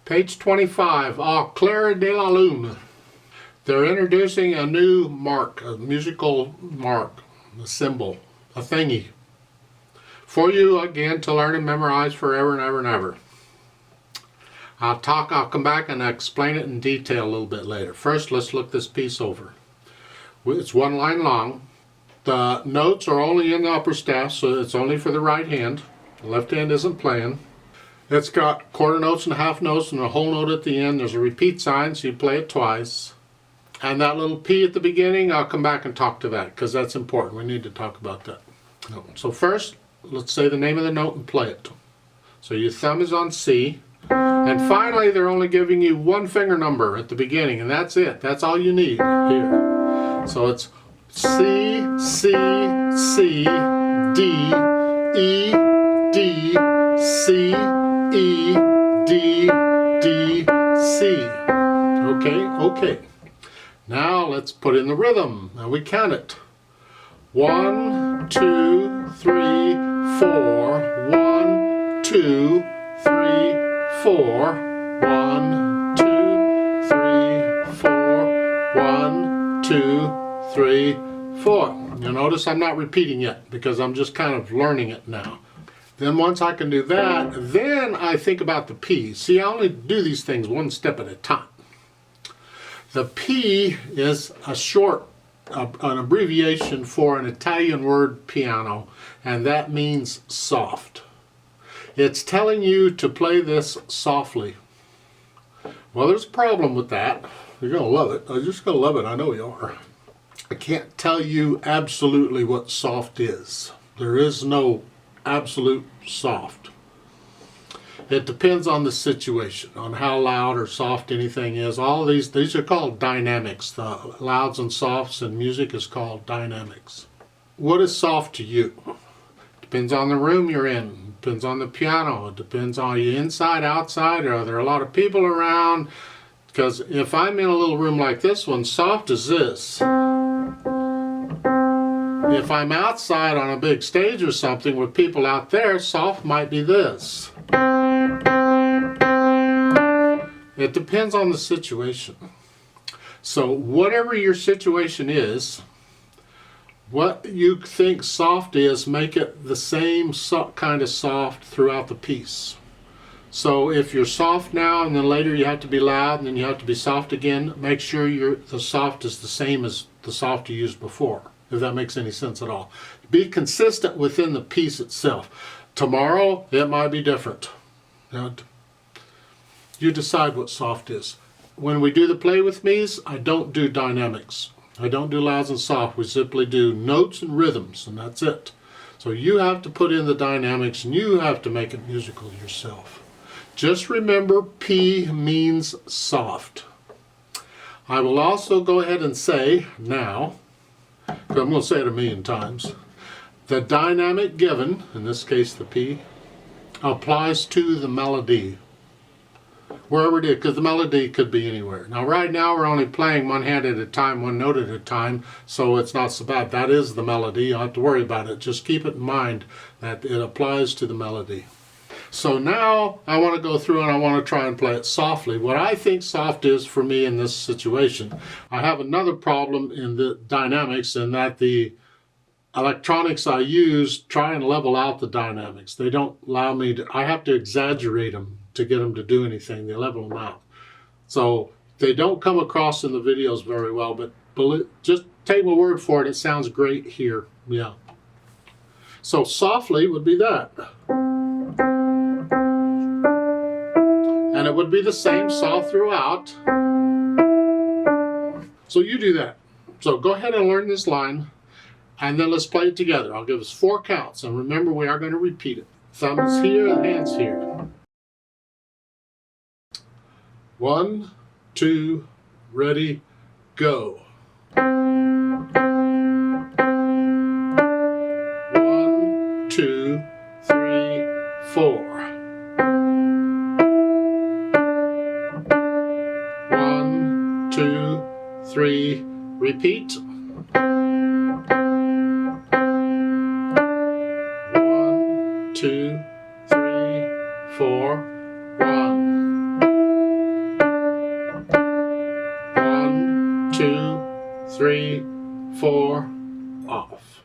Page 25, Au clair de la lune. They're introducing a new mark, a musical mark, a symbol, a thingy, for you again to learn and memorize forever and ever and ever. I'll come back and explain it in detail a little bit later. First, let's look this piece over. It's one line long. The notes are only in the upper staff, so it's only for the right hand. The left hand isn't playing. It's got quarter notes and half notes and a whole note at the end. There's a repeat sign, so you play it twice. And that little P at the beginning, I'll come back and talk to that, because that's important. We need to talk about that. So first, let's say the name of the note and play it. So your thumb is on C. And finally, they're only giving you one finger number at the beginning, and that's it. That's all you need here. So it's C, C, C, D, E, D, C, E, D, D, C. Okay. Now let's put in the rhythm. Now we count it. 1, 2, 3, 4. 1, 2, 3, 4, 1, 2, 3, 4, 1, 2, 3, 4. You'll notice I'm not repeating yet because I'm just kind of learning it now. Then once I can do that, then I think about the P. See, I only do these things one step at a time. The P is an abbreviation for an Italian word piano, and that means soft. It's telling you to play this softly. Well, there's a problem with that. You're going to love it. You're just going to love it. I know you are. I can't tell you absolutely what soft is. There is no absolute soft. It depends on the situation, on how loud or soft anything is. All these are called dynamics. The louds and softs in music is called dynamics. What is soft to you? Depends on the room you're in. Depends on the piano. It depends on you inside, outside, or are there a lot of people around? Because if I'm in a little room like this one, soft is this. If I'm outside on a big stage or something with people out there, soft might be this. It depends on the situation. So whatever your situation is, what you think soft is, make it the same kind of soft throughout the piece. So if you're soft now and then later you have to be loud and then you have to be soft again, make sure the soft is the same as the soft you used before, if that makes any sense at all. Be consistent within the piece itself. Tomorrow it might be different. Now, you decide what soft is. When we do the play with me's, I don't do dynamics. I don't do louds and soft. We simply do notes and rhythms, and that's it. So you have to put in the dynamics, and you have to make it musical yourself. Just remember, P means soft. I will also go ahead and say now, because I'm going to say it a million times, the dynamic given, in this case the P, applies to the melody. Wherever it is, because the melody could be anywhere. Now right now we're only playing one hand at a time, one note at a time, so it's not so bad. That is the melody. You don't have to worry about it. Just keep it in mind that it applies to the melody. So now I want to go through and I want to try and play it softly. What I think soft is for me in this situation. I have another problem in the dynamics in that the electronics I use try and level out the dynamics. They don't allow me to, I have to exaggerate them to get them to do anything. They level them out. So they don't come across in the videos very well, but just take my word for it, it sounds great here. Yeah. So softly would be that. And it would be the same soft throughout. So you do that. So go ahead and learn this line, and then let's play it together. I'll give us 4 counts, and remember we are going to repeat it. Thumb is here, and hand's here. 1, 2, ready, go. 1, 2, 3, 4. 1, 2, 3, repeat. 1, 2, 3, 4, 1. 2, 3, 4, off.